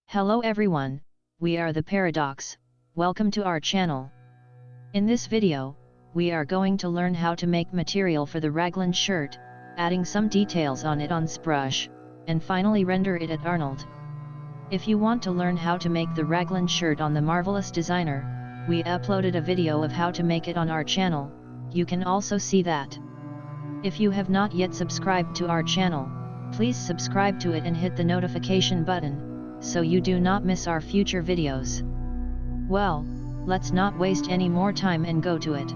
Hello everyone, we are the Paradoox. Welcome to our channel. In this video, we are going to learn how to make material for the raglan shirt, adding some details on it on Zbrush, and finally render it at Arnold. If you want to learn how to make the raglan shirt on the Marvelous Designer, we uploaded a video of how to make it on our channel, you can also see that. If you have not yet subscribed to our channel, please subscribe to it and hit the notification button, so you do not miss our future videos. Well, let's not waste any more time and go to it.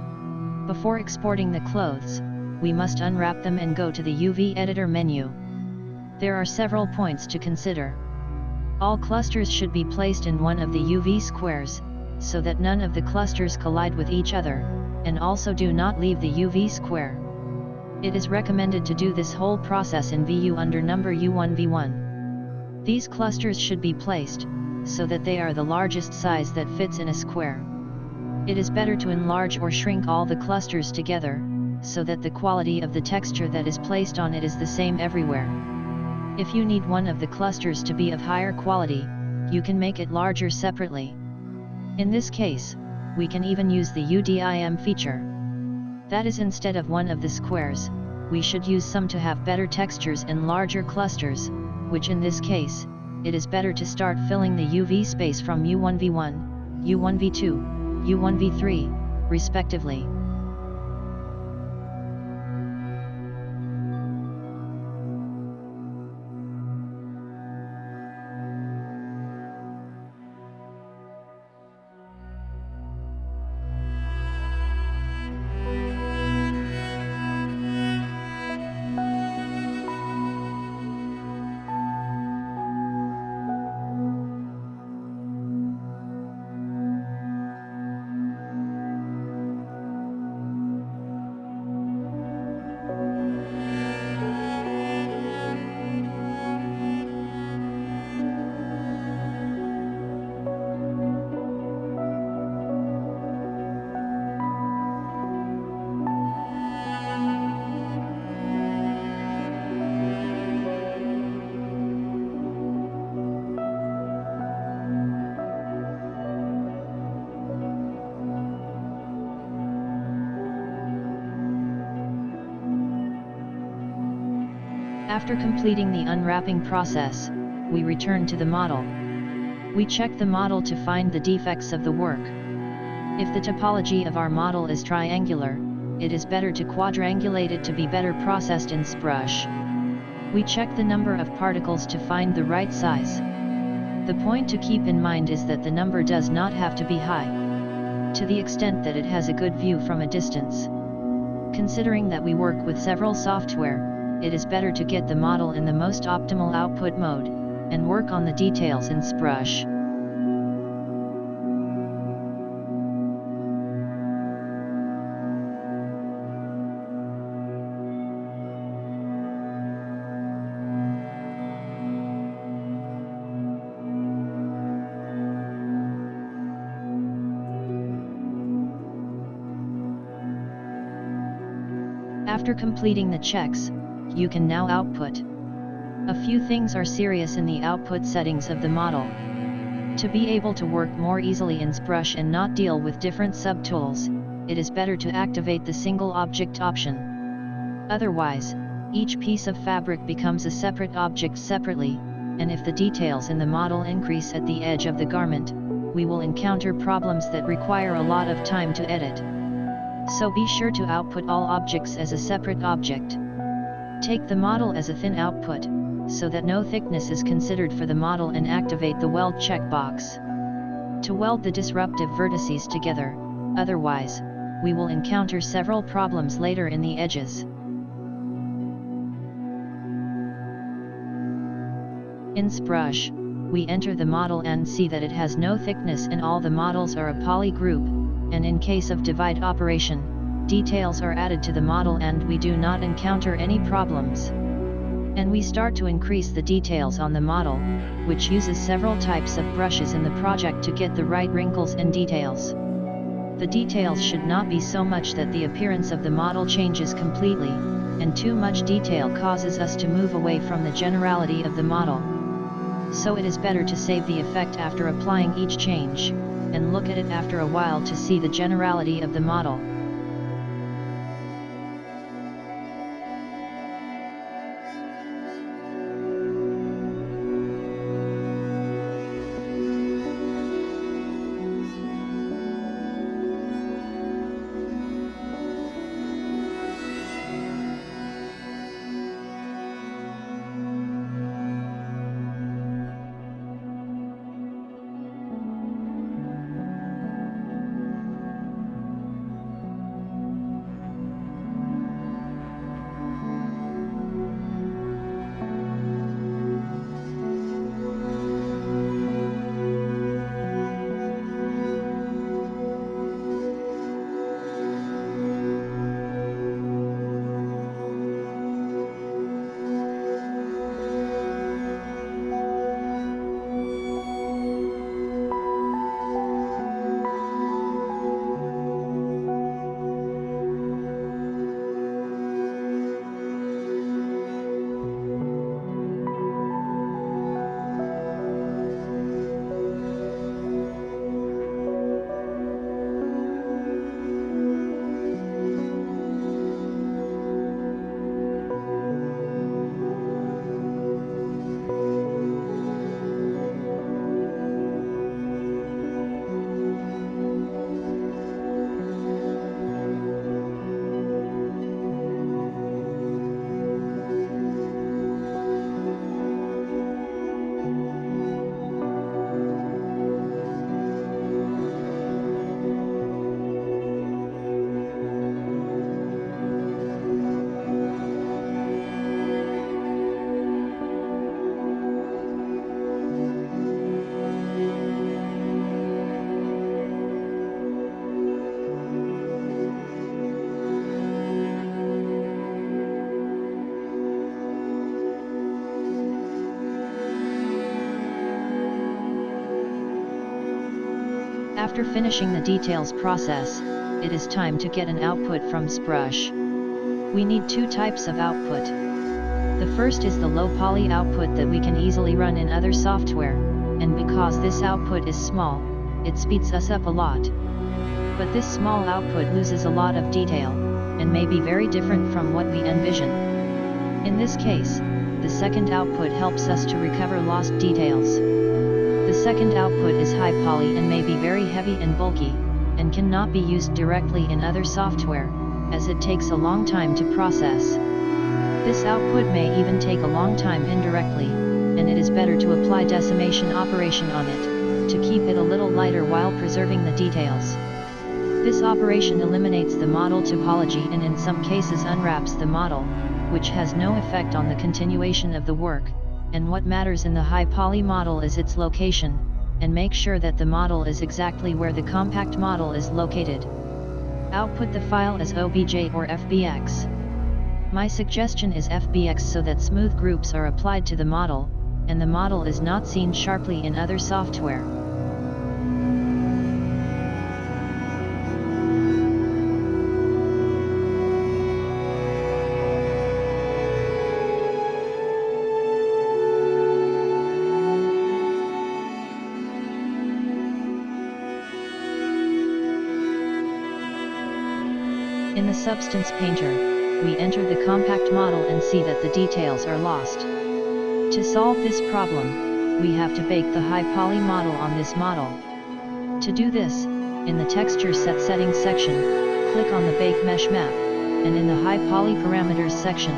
Before exporting the clothes, we must unwrap them and go to the UV editor menu. There are several points to consider. All clusters should be placed in one of the UV squares, so that none of the clusters collide with each other, and also do not leave the UV square. It is recommended to do this whole process in VU under number U1V1. These clusters should be placed, so that they are the largest size that fits in a square. It is better to enlarge or shrink all the clusters together, so that the quality of the texture that is placed on it is the same everywhere. If you need one of the clusters to be of higher quality, you can make it larger separately. In this case, we can even use the UDIM feature. That is, instead of one of the squares, we should use some to have better textures and larger clusters, which in this case, it is better to start filling the UV space from U1V1, U1V2, U1V3, respectively. After completing the unwrapping process, we return to the model. We check the model to find the defects of the work. If the topology of our model is triangular, it is better to quadrangulate it to be better processed in Zbrush. We check the number of particles to find the right size. The point to keep in mind is that the number does not have to be high, to the extent that it has a good view from a distance. Considering that we work with several software, it is better to get the model in the most optimal output mode, and work on the details in Zbrush. After completing the checks, you can now output. A few things are serious in the output settings of the model. To be able to work more easily in Zbrush and not deal with different subtools, it is better to activate the single object option. Otherwise, each piece of fabric becomes a separate object separately, and if the details in the model increase at the edge of the garment, we will encounter problems that require a lot of time to edit. So be sure to output all objects as a separate object. Take the model as a thin output, so that no thickness is considered for the model, and activate the weld checkbox to weld the disruptive vertices together, otherwise, we will encounter several problems later in the edges. In Zbrush, we enter the model and see that it has no thickness and all the models are a poly group, and in case of divide operation, details are added to the model and we do not encounter any problems. And we start to increase the details on the model, which uses several types of brushes in the project to get the right wrinkles and details. The details should not be so much that the appearance of the model changes completely, and too much detail causes us to move away from the generality of the model. so it is better to save the effect after applying each change, and look at it after a while to see the generality of the model. After finishing the details process, it is time to get an output from Zbrush. We need two types of output. The first is the low poly output that we can easily run in other software, and because this output is small, it speeds us up a lot. But this small output loses a lot of detail, and may be very different from what we envision. In this case, the second output helps us to recover lost details. The second output is high poly and may be very heavy and bulky, and cannot be used directly in other software, as it takes a long time to process. This output may even take a long time indirectly, and it is better to apply decimation operation on it, to keep it a little lighter while preserving the details. This operation eliminates the model topology and in some cases unwraps the model, which has no effect on the continuation of the work, and what matters in the high poly model is its location, and make sure that the model is exactly where the compact model is located. Output the file as OBJ or FBX. My suggestion is FBX so that smooth groups are applied to the model, and the model is not seen sharply in other software. In the Substance Painter, we enter the compact model and see that the details are lost. To solve this problem, we have to bake the high poly model on this model. To do this, in the Texture Set Settings section, click on the Bake Mesh map, and in the High Poly Parameters section,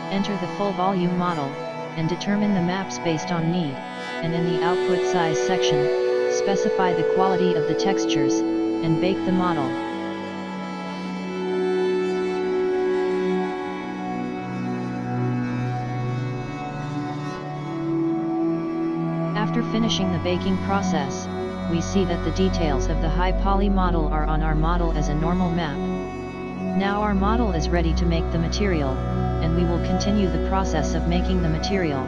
enter the full volume model, and determine the maps based on need, and in the Output Size section, specify the quality of the textures, and bake the model. After finishing the baking process, we see that the details of the high poly model are on our model as a normal map. Now our model is ready to make the material, and we will continue the process of making the material.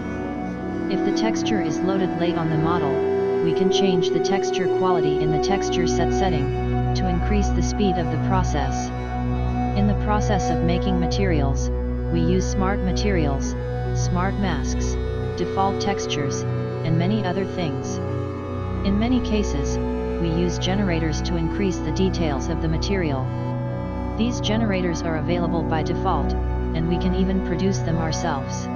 If the texture is loaded late on the model, we can change the texture quality in the texture set setting, to increase the speed of the process. In the process of making materials, we use smart materials, smart masks, default textures, and many other things. In many cases, we use generators to increase the details of the material. These generators are available by default, and we can even produce them ourselves.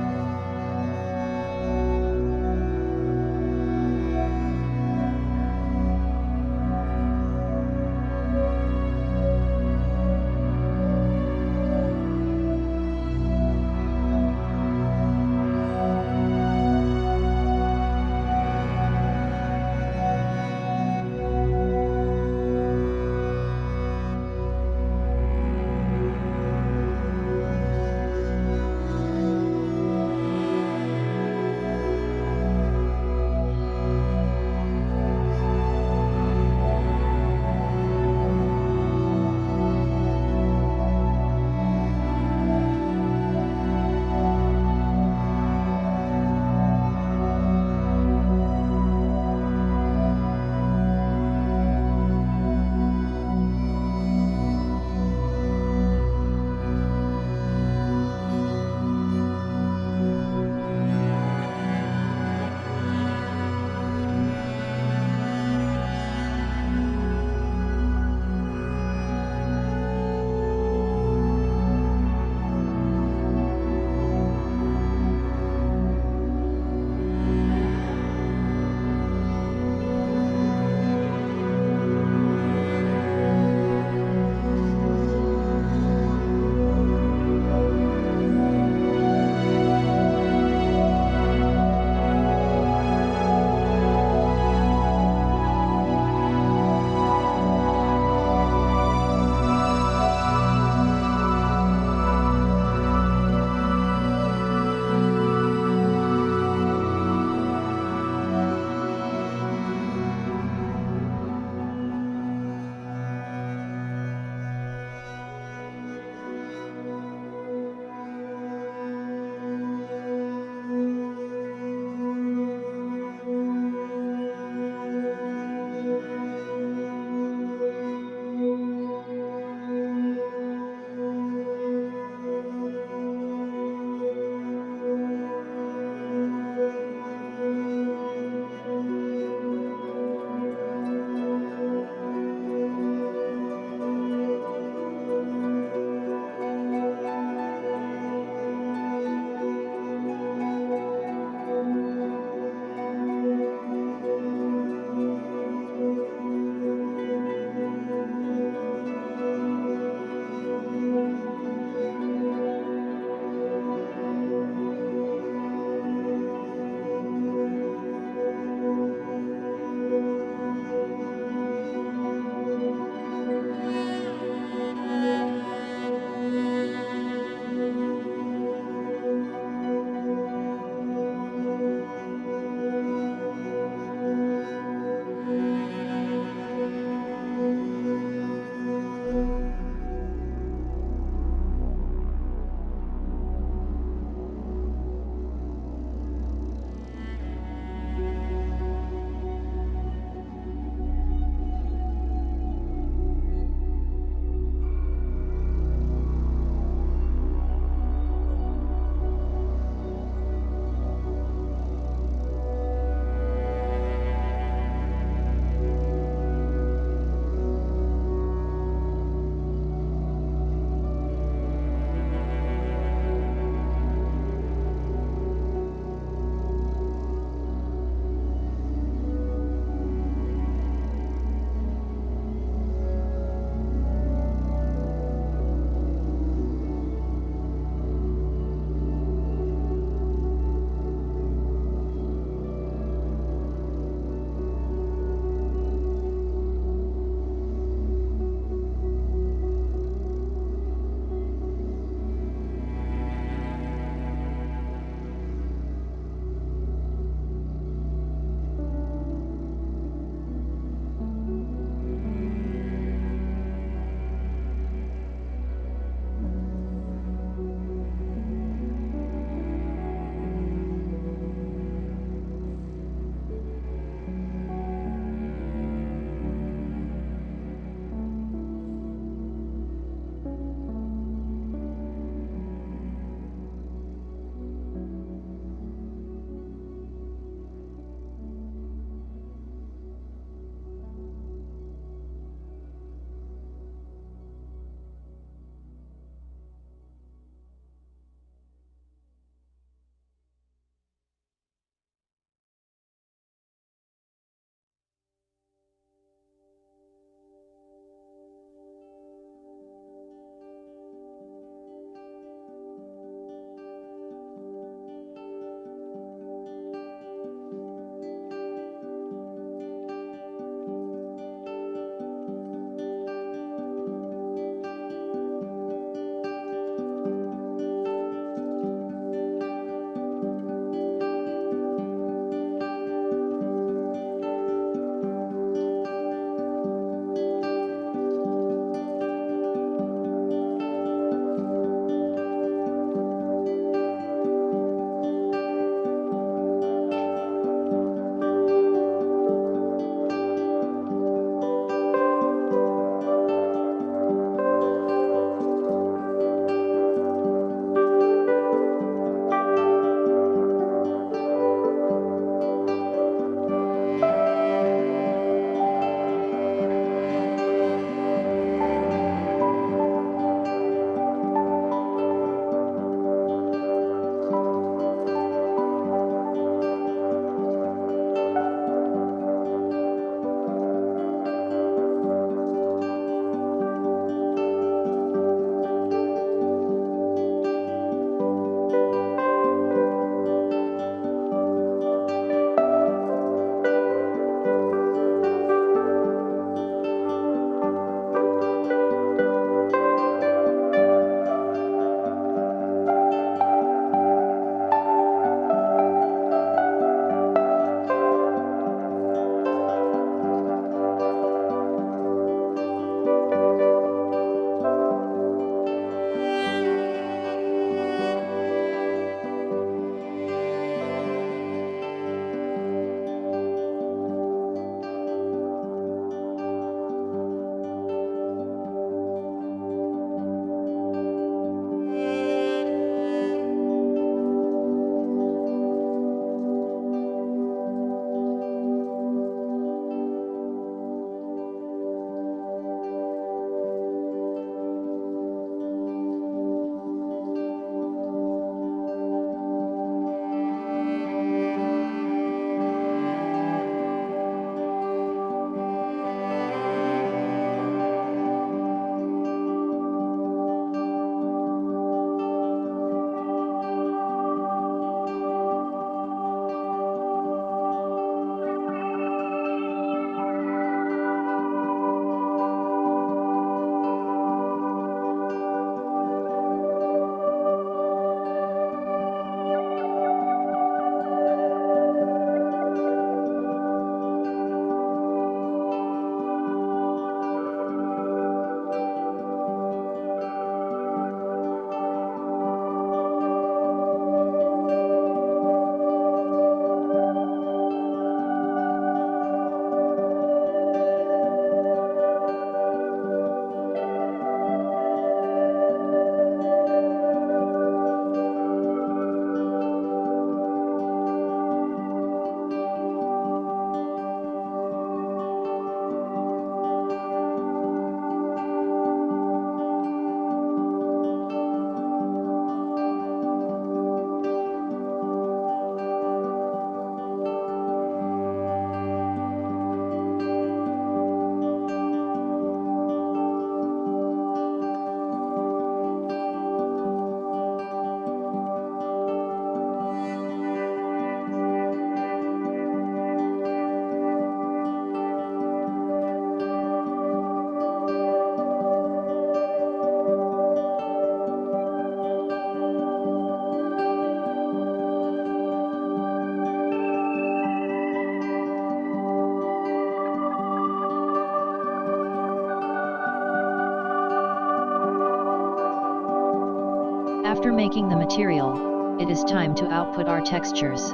making the material, it is time to output our textures.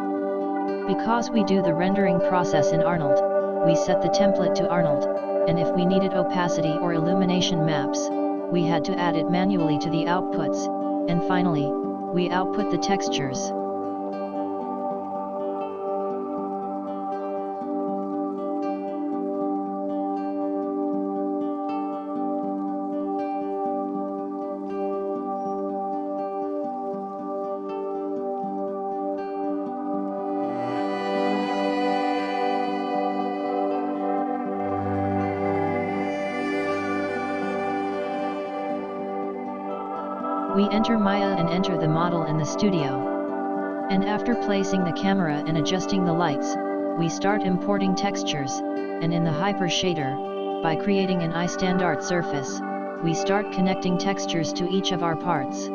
Because we do the rendering process in Arnold, we set the template to Arnold, and if we needed opacity or illumination maps, we had to add it manually to the outputs, and finally, we output the textures. We enter Maya and enter the model in the studio. And after placing the camera and adjusting the lights, we start importing textures, and in the Hyper Shader, by creating an iStandard surface, we start connecting textures to each of our parts.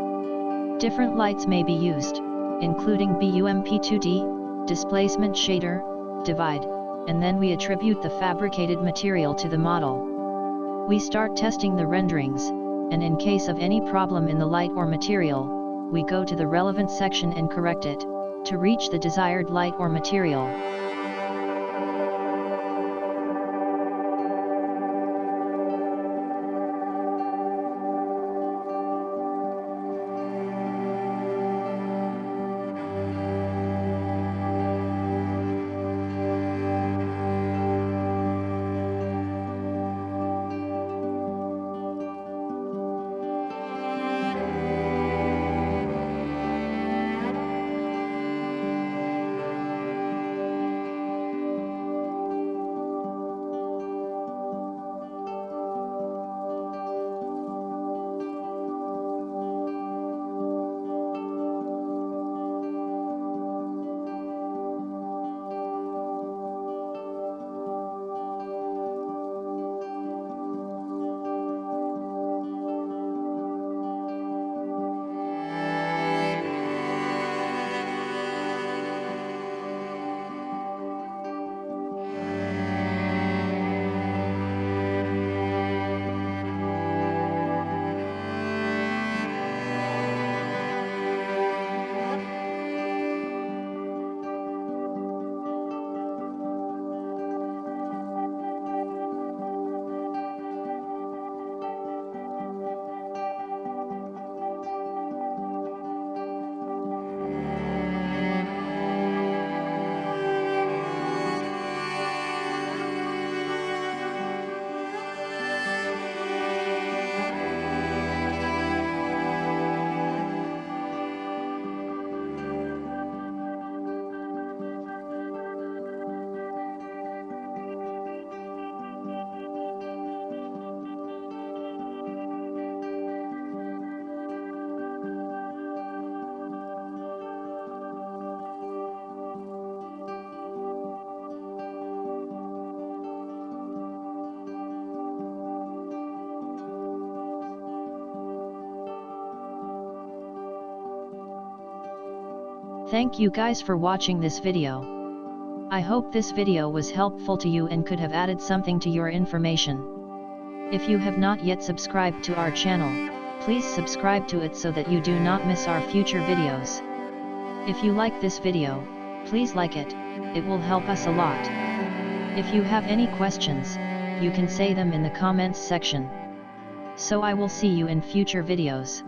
Different lights may be used, including BUMP2D, Displacement Shader, Divide, and then we attribute the fabricated material to the model. We start testing the renderings, and in case of any problem in the light or material, we go to the relevant section and correct it, to reach the desired light or material. Thank you guys for watching this video. I hope this video was helpful to you and could have added something to your information. If you have not yet subscribed to our channel, please subscribe to it so that you do not miss our future videos. If you like this video, please like it, it will help us a lot. If you have any questions, you can say them in the comments section. So I will see you in future videos.